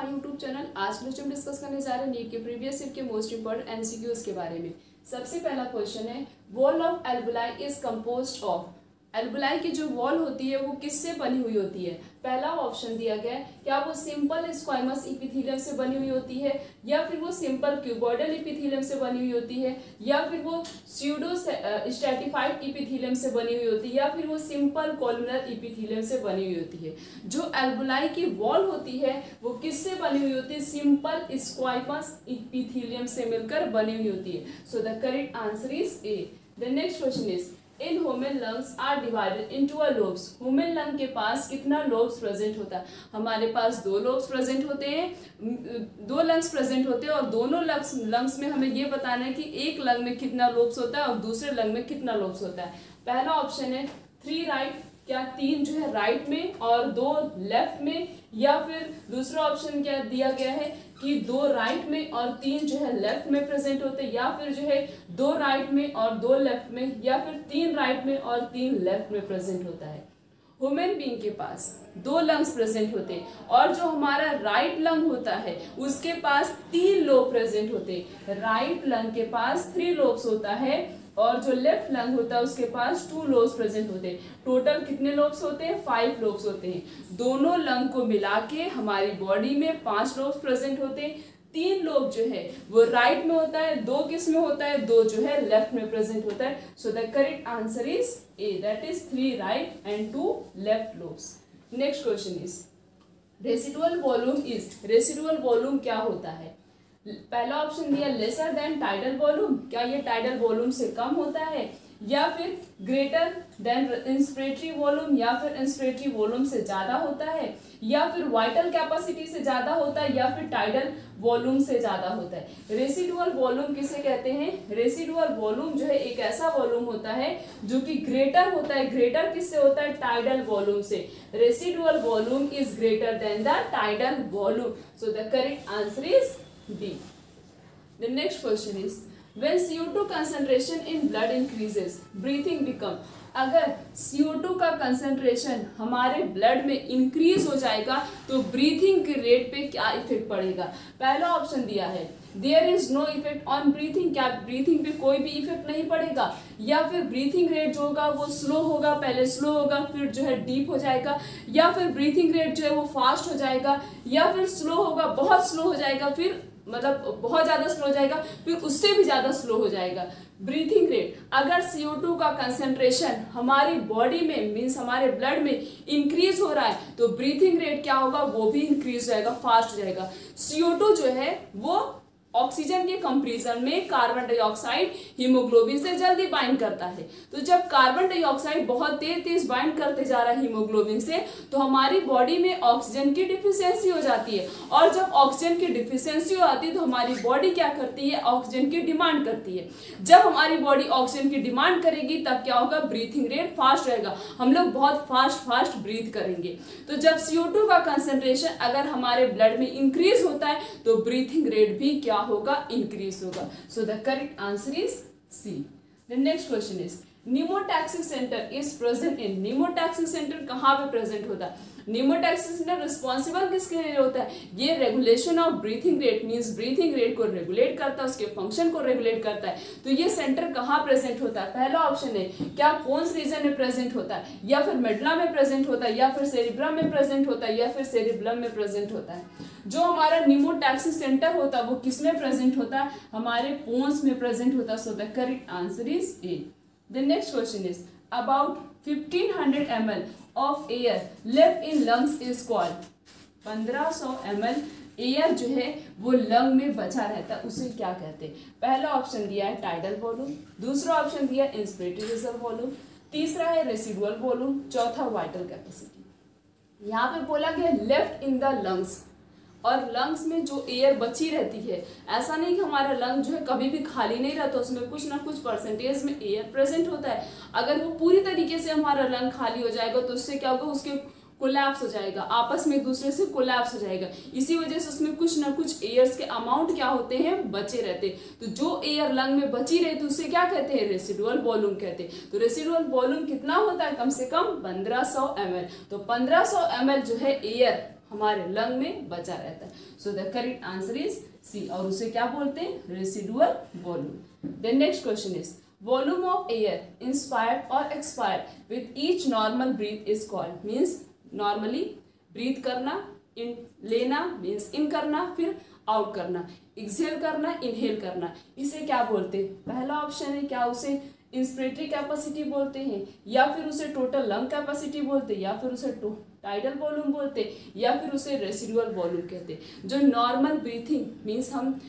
My YouTube channel. आज के lecture में डिस्कस करने जा रहे हैं नीट के प्रीवियस ईयर के मोस्ट इंपोर्टेंट एमसीक्यूज के बारे में। सबसे पहला क्वेश्चन है, वॉल ऑफ एल्बुलाई इज कंपोज्ड ऑफ। एल्बुलाई की जो वॉल होती है वो किससे बनी हुई होती है? पहला ऑप्शन दिया गया है, क्या वो सिंपल स्क्वाइमस इपिथेलियम से बनी हुई होती है, या फिर वो सिंपल क्यूबॉइडल इपिथेलियम से बनी हुई होती है, या फिर वो स्यूडो स्ट्रैटिफाइड इपिथेलियम से बनी हुई होती है, या फिर वो सिंपल कॉलमनर इपिथेलियम से बनी हुई होती है। जो एल्बुलाई की वॉल होती है वो किससे बनी हुई होती है? सिंपल स्क्वाइमस इपिथेलियम से मिलकर बनी हुई होती है। So the correct answer is A. The next question is, in human lungs are divided into a lobes. Human lung के पास कितना लोब्स प्रेजेंट होता है? हमारे पास दो लोब्स प्रेजेंट होते हैं, दो लंग्स प्रेजेंट होते हैं, और दोनों लंग्स में हमें ये बताना है कि एक लंग में कितना लोब्स होता है और दूसरे लंग में कितना लोब्स होता है। पहला ऑप्शन है 3 राइट, क्या 3 जो है राइट में और 2 लेफ्ट में, या फिर दूसरा ऑप्शन क्या दिया गया है कि 2 राइट में और 3 जो है लेफ्ट में प्रेजेंट होते हैं, या फिर जो है 2 राइट में और 2 लेफ्ट में, या फिर 3 राइट में और 3 लेफ्ट में प्रेजेंट होता है। ह्यूमन बीइंग के पास 2 लंग्स प्रेजेंट होते हैं, और जो हमारा राइट लंग होता है उसके पास 3 लोब प्रेजेंट होते हैं। राइट लंग के पास 3 लोब्स होता है, और जो लेफ्ट लंग होता है उसके पास 2 लोब्स प्रेजेंट होते हैं। टोटल कितने लोब्स होते हैं? 5 लोब्स होते हैं। दोनों लंग को मिला के हमारी बॉडी में 5 लोब्स प्रेजेंट होते हैं। 3 लोब जो है वो राइट में होता है, 2 किस में होता है? 2 जो है लेफ्ट में प्रेजेंट होता है। So the correct answer is A, that is 3 right and 2 left lobes. Next question is, residual volume is. Residual volume क्या होता है? पहला ऑप्शन दिया लेसर देन टाइडल वॉल्यूम, क्या ये टाइडल वॉल्यूम से कम होता है, या फिर ग्रेटर देन इंस्पिरेटरी वॉल्यूम, या फिर इंस्पिरेटरी वॉल्यूम से ज्यादा होता है, या फिर वाइटल कैपेसिटी से ज्यादा होता है, या फिर टाइडल वॉल्यूम से ज्यादा होता है। रेसिडुअल वॉल्यूम किसे कहते हैं? रेसिडुअल वॉल्यूम जो है एक ऐसा वॉल्यूम होता है जो कि ग्रेटर होता है। ग्रेटर किससे होता है? टाइडल वॉल्यूम से। Residual volume is greater than the tidal volume. So the correct answer is D. The next question is, when CO2 concentration in blood increases, breathing become। अगर CO2 का concentration हमारे blood में increase हो जाएगा तो breathing के rate पे क्या इफेक्ट पड़ेगा? पहला ऑप्शन दिया है there is no effect on breathing, क्या ब्रीथिंग पे कोई भी इफेक्ट नहीं पड़ेगा, या फिर ब्रीथिंग रेट जो होगा वो स्लो होगा, पहले स्लो होगा फिर जो है डीप हो जाएगा, या फिर ब्रीथिंग रेट जो है वो फास्ट हो जाएगा, या फिर स्लो होगा बहुत स्लो हो जाएगा, फिर मतलब बहुत ज्यादा स्लो हो जाएगा, फिर उससे भी ज्यादा स्लो हो जाएगा। ब्रीथिंग रेट, अगर CO2 का कंसंट्रेशन हमारी बॉडी में मीन्स हमारे ब्लड में इंक्रीज हो रहा है तो ब्रीथिंग रेट क्या होगा? वो भी इंक्रीज हो जाएगा, फास्ट हो जाएगा। CO2 जो है वो ऑक्सीजन के कंपैरिजन में कार्बन डाइऑक्साइड हीमोग्लोबिन से जल्दी बाइंड करता है। तो जब कार्बन डाइऑक्साइड बहुत तेज बाइंड करते जा रहा है हीमोग्लोबिन से, तो हमारी बॉडी में ऑक्सीजन की डिफिशियंसी हो जाती है, और जब ऑक्सीजन की डिफिशियंसी हो जाती है तो हमारी बॉडी क्या करती है? ऑक्सीजन की डिमांड करती है। जब हमारी बॉडी ऑक्सीजन की डिमांड करेगी तब क्या होगा? ब्रीथिंग रेट फास्ट रहेगा, हम लोग बहुत फास्ट ब्रीथ करेंगे। तो जब CO2 का कंसंट्रेशन अगर हमारे ब्लड में इंक्रीज होता है तो ब्रीथिंग रेट भी क्या होगा? इंक्रीज होगा। So the correct answer is C. The next question is, pneumotaxic centre is present in. Pneumotaxic centre कहाँ पे प्रेजेंट होता है? न्यूमोटैक्सिक सेंटर रिस्पॉन्सिबल किसके लिए होता है? ये regulation of breathing rate means breathing rate को रेगुलेट करता है, उसके फंक्शन को रेगुलेट करता है। तो ये सेंटर कहाँ प्रेजेंट होता है? पहला ऑप्शन है, क्या पोन्स रीजन में प्रेजेंट होता है, या फिर मेडुला में प्रेजेंट होता है, या फिर सेरिब्रम में प्रेजेंट होता है, या फिर सेरिब्रम में प्रेजेंट होता है। जो हमारा न्यूमोटैक्सिक सेंटर होता है वो किसमें प्रेजेंट होता है? हमारे पोन्स में प्रेजेंट होता है। So the correct answer is A. The next question is, about 1500 ml of air left in lungs is called। 1500 ml air जो है वो लंग में बचा रहता है, उसे क्या कहते हैं? पहला ऑप्शन दिया है टाइडल वॉल्यूम, दूसरा ऑप्शन दिया है इंस्पिरेटरी रिजर्व वॉल्यूम, तीसरा है रेसिडुअल वॉल्यूम, चौथा वाइटल कैपेसिटी। यहाँ पे बोला गया लेफ्ट इन द लंग्स, और लंग्स में जो एयर बची रहती है, ऐसा नहीं कि हमारा लंग जो है कभी भी खाली नहीं रहता, उसमें कुछ ना कुछ परसेंटेज में एयर प्रेजेंट होता है। अगर वो पूरी तरीके से हमारा लंग खाली हो जाएगा तो उससे क्या होगा? उसके कोलैप्स हो जाएगा, आपस में एक दूसरे से कोलैप्स हो जाएगा। इसी वजह से उसमें कुछ ना कुछ एयर्स के अमाउंट क्या होते हैं? बचे रहते। तो जो एयर लंग में बची रहती है उसे क्या कहते हैं? रेसिडुअल वॉल्यूम कहते हैं। तो रेसिडुअल वॉल्यूम कितना होता है? कम से कम 1500 ml। तो 1500 ml जो है एयर हमारे लंग में बचा रहता है। So the correct answer is C, और उसे क्या बोलते हैं, residual volume. Then next question is volume of air inspired और expired with each normal breath is called, means normally breathe करना, इन लेना मीन्स इन करना, फिर आउट करना, एक्सहेल करना, इनहेल करना, इसे क्या बोलते हैं। पहला ऑप्शन है, क्या उसे इंस्पिरेटरी कैपेसिटी बोलते हैं, या फिर उसे टोटल लंग कैपेसिटी बोलते हैं, या फिर उसे टाइडल वॉल्यूम बोलते हैं, या फिर उसे रेसिडुअल वॉल्यूम कहते हैं। जो नॉर्मल ब्रीथिंग मीन्स हम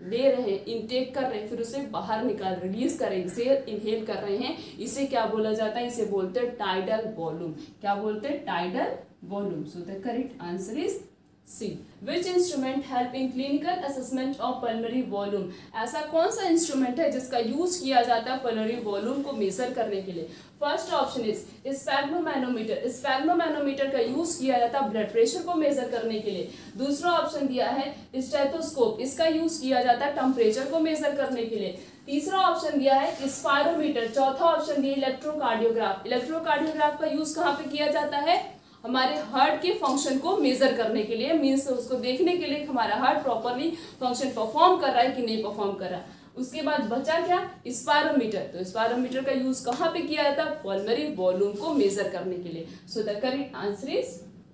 ले रहे हैं, इनटेक कर रहे हैं, फिर उसे बाहर निकाल रिलीज कर रहे हैं, एक्सहेल इनहेल कर रहे हैं, इसे क्या बोला जाता है, इसे बोलते हैं टाइडल वॉल्यूम। क्या बोलते हैं, tidal volume. So the correct answer is C. Which instrument help in clinical assessment of pulmonary volume, ऐसा कौन सा इंस्ट्रूमेंट है जिसका यूज किया जाता है पल्मोनरी वॉल्यूम को मेजर करने के लिए। फर्स्ट ऑप्शन इज स्फैग्मोमैनोमीटर, स्फैग्मोमैनोमीटर का यूज किया जाता है ब्लड प्रेशर को मेजर करने के लिए। दूसरा ऑप्शन दिया है स्टेथोस्कोप, इसका यूज किया जाता है टेम्परेचर को मेजर करने के लिए। तीसरा ऑप्शन दिया है स्पायरोमीटर। चौथा ऑप्शन दिया इलेक्ट्रोकार्डियोग्राफ, इलेक्ट्रोकार्डियोग्राफ का यूज कहाँ पे किया जाता है, हमारे हार्ट के फंक्शन को मेजर करने के लिए, मीन्स उसको देखने के लिए हमारा हार्ट प्रॉपरली फंक्शन परफॉर्म कर रहा है कि नहीं परफॉर्म कर रहा है। उसके बाद बचा क्या, स्पायरोमीटर, तो स्पायरोमीटर का यूज कहाँ पे किया जाता है, पल्मोनरी वॉल्यूम को मेजर करने के लिए। So the correct answer is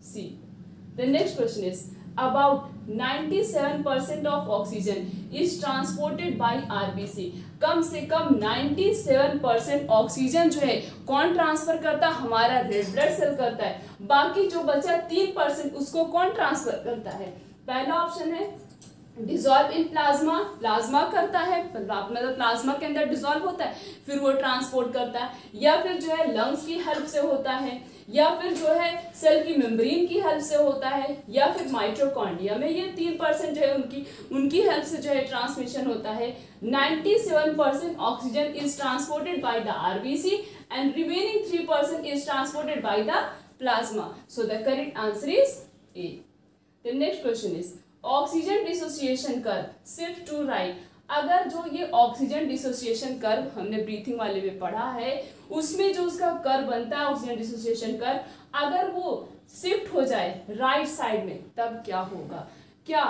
C. The next question is about 97% of oxygen is transported by RBC, कम से कम 97% ऑक्सीजन जो है कौन ट्रांसफर करता है, हमारा रेड ब्लड सेल करता है। बाकी जो बचा 3% उसको कौन ट्रांसफर करता है। पहला ऑप्शन है डिजॉल्व इन प्लाज्मा, प्लाज्मा करता है, मतलब प्लाज्मा के अंदर डिजॉल्व होता है, फिर वो ट्रांसपोर्ट करता है, या फिर जो है लंग्स की हेल्प से होता है, या फिर जो है सेल की मेम्ब्रेन की हेल्प से होता है, या फिर माइटोकॉन्ड्रिया में, ये 3% जो है उनकी हेल्प से जो है ट्रांसमिशन होता है। 97% oxygen is transported by the RBC and remaining 3% is transported by the plasma. So the correct answer is A. The next question is oxygen dissociation curve shift to right, अगर जो ये oxygen dissociation curve हमने breathing वाले में पढ़ा है, उसमें जो उसका कर्व बनता है ऑक्सीजन डिसोसिएशन कर्व, अगर वो शिफ्ट हो जाए राइट साइड में तब क्या होगा। क्या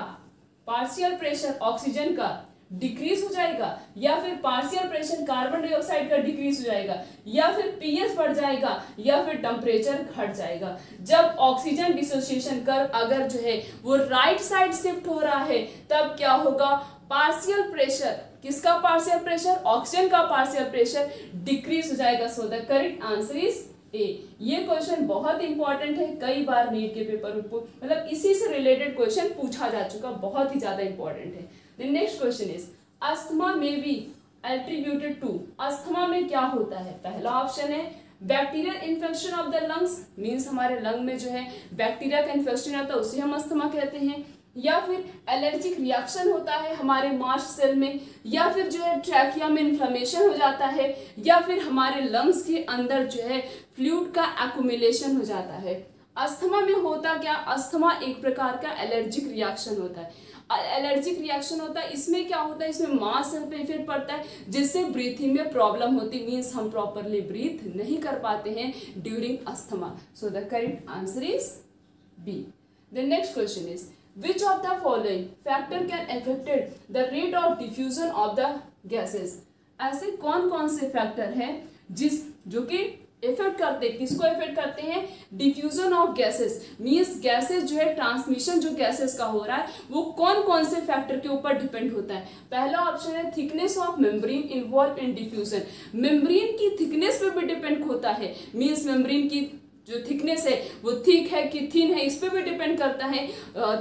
पार्शियल प्रेशर ऑक्सीजन का डिक्रीज हो जाएगा, या फिर पार्शियल प्रेशर कार्बन डाइऑक्साइड का डिक्रीज हो जाएगा, या फिर पीएच बढ़ जाएगा, या फिर टेम्परेचर घट जाएगा। जब ऑक्सीजन डिसोसिएशन कर्व अगर जो है वो राइट साइड शिफ्ट हो रहा है तब क्या होगा, पार्शियल प्रेशर, किसका पार्शियल प्रेशर, ऑक्सीजन का पार्शियल प्रेशर डिक्रीज हो जाएगा। सो द करेक्ट आंसर इज ए। ये क्वेश्चन बहुत इंपॉर्टेंट है, कई बार नीट के पेपर में मतलब इसी से रिलेटेड क्वेश्चन पूछा जा चुका, बहुत ही ज्यादा इंपॉर्टेंट है। The next question is asthma में बी एट्रीब्यूटेड टू, अस्थमा में क्या होता है। पहला ऑप्शन है bacterial infection of the lungs, means हमारे लंग में जो है बैक्टीरिया का इन्फेक्शन आता है उसे हम अस्थमा कहते हैं, या फिर एलर्जिक रिएक्शन होता है हमारे मास्ट सेल में, या फिर जो है ट्रैकिया में इन्फ्लेमेशन हो जाता है, या फिर हमारे लंग्स के अंदर जो है फ्लूइड का एक्युमुलेशन हो जाता है। अस्थमा में होता क्या, अस्थमा एक प्रकार का एलर्जिक रिएक्शन होता है। एलर्जिक रिएक्शन होता है, इसमें क्या होता है, इसमें मास सेल पे इफेक्ट पड़ता है जिससे ब्रीथिंग में प्रॉब्लम होती है, मीन्स हम प्रॉपरली ब्रीथ नहीं कर पाते हैं during asthma. So the correct answer is B. The next question is which of the following factor can affected the rate of diffusion of the gases, ऐसे कौन कौन से फैक्टर हैं जो कि इफेक्ट करते हैं, किसको इफेक्ट करते हैं, diffusion of gases, means gases जो है ट्रांसमिशन जो गैसेस का हो रहा है वो कौन कौन से फैक्टर के ऊपर डिपेंड होता है। पहला ऑप्शन है thickness of membrane involve in diffusion, membrane की थिकनेस पे भी डिपेंड होता है, मीन्स मेम्ब्रेन की जो थिकनेस है वो थिक है कि थिन है इस पे भी डिपेंड करता है।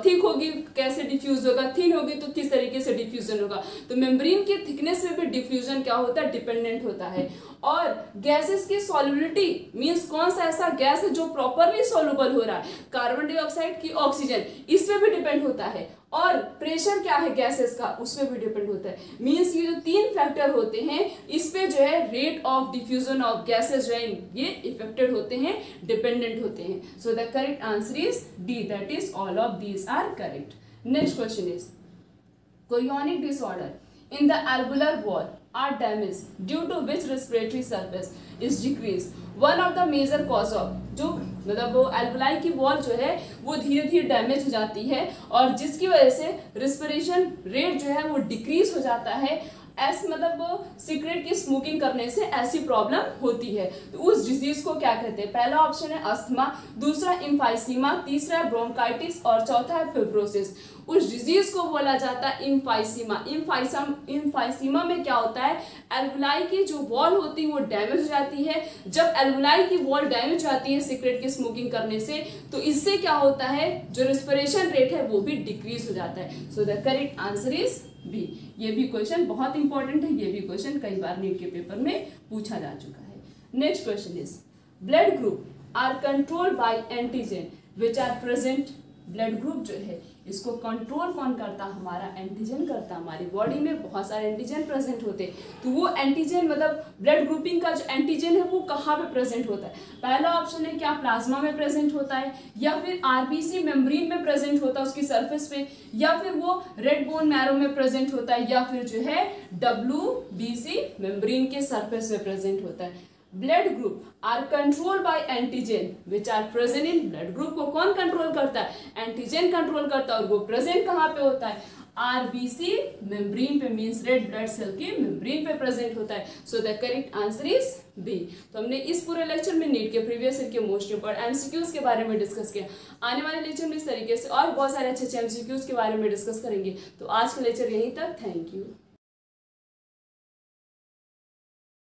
थिक होगी कैसे डिफ्यूज होगा, थिन होगी तो किस तरीके से डिफ्यूजन होगा, तो मेम्ब्रेन की थिकनेस पे भी डिफ्यूजन क्या होता है, डिपेंडेंट होता है। और गैसेस की सॉल्युबिलिटी, मींस कौन सा ऐसा गैस है जो प्रॉपरली सॉल्युबल हो रहा है, कार्बन डाइऑक्साइड की ऑक्सीजन, इस पे भी डिपेंड होता है। और प्रेशर क्या है गैसेस का, उस पे भी डिपेंड होता है। मींस ये जो 3 फैक्टर होते हैं इस पे जो है rate of diffusion of gases जो है ये इफेक्टेड होते हैं, डिपेंडेंट होते हैं। So the correct answer is D, that is all of these are correct. Next question is chorionic disorder in the alveolar wall are damaged due to which respiratory surface is decreased. One of the major cause of जो मतलब वो एल्बुलाई की wall जो है वो धीरे धीरे damage हो जाती है और जिसकी वजह से रिस्पिरेशन रेट जो है वो डिक्रीज हो जाता है। ऐसे मतलब वो सिगरेट की स्मोकिंग करने से ऐसी प्रॉब्लम होती है। तो उस डिजीज को क्या कहते हैं? पहला ऑप्शन है अस्थमा, दूसरा इम्फाइसीमा, तीसरा ब्रोंकाइटिस और चौथा है फिब्रोसिस। उस डिजीज को बोला जाता है इम्फाइसीमा। इम्फाइसीमा में क्या होता है? एल्बुलाई की जो वॉल होती है वो डैमेज हो जाती है। जब एल्बुलाई की वॉल डैमेज हो जाती है सिगरेट की स्मोकिंग करने से, तो इससे क्या होता है, जो रिस्पिरेशन रेट है वो भी डिक्रीज हो जाता है। So the correct answer is B. ये भी क्वेश्चन बहुत इंपॉर्टेंट है, ये भी क्वेश्चन कई बार नीट के पेपर में पूछा जा चुका है। Next question is blood group are controlled by antigen which are present. Blood group जो है इसको कंट्रोल कौन करता? हमारा एंटीजन करता। हमारी बॉडी में बहुत सारे एंटीजन प्रेजेंट होते हैं, तो वो एंटीजन मतलब ब्लड ग्रुपिंग का जो एंटीजन है वो कहाँ पे प्रेजेंट होता है? पहला ऑप्शन है क्या प्लाज्मा में प्रेजेंट होता है, या फिर आरबीसी मेम्ब्रेन में प्रेजेंट होता है उसकी सरफेस पे, या फिर वो रेड बोन मैरो में प्रेजेंट होता है, या फिर जो है WBC मेम्ब्रेन के सरफेस में प्रेजेंट होता है। Blood group are control by antigen which are present in. Blood group को कौन कंट्रोल करता है? एंटीजन कंट्रोल करता है। और वो प्रेजेंट कहाँ पे होता है? आरबीसी मेम्ब्रेन पे, मींस रेड ब्लड सेल के मेम्ब्रेन पे प्रेजेंट होता है। So the correct answer is B. तो हमने इस पूरे लेक्चर में नीट के प्रीवियस ईयर के मोस्ट इंपोर्टेंट एमसीक्यूज के बारे में डिस्कस किया। आने वाले लेक्चर में इस तरीके से और बहुत सारे अच्छे अच्छे एमसीक्यूज के बारे में डिस्कस करेंगे। तो आज का लेक्चर यहीं तक। Thank you.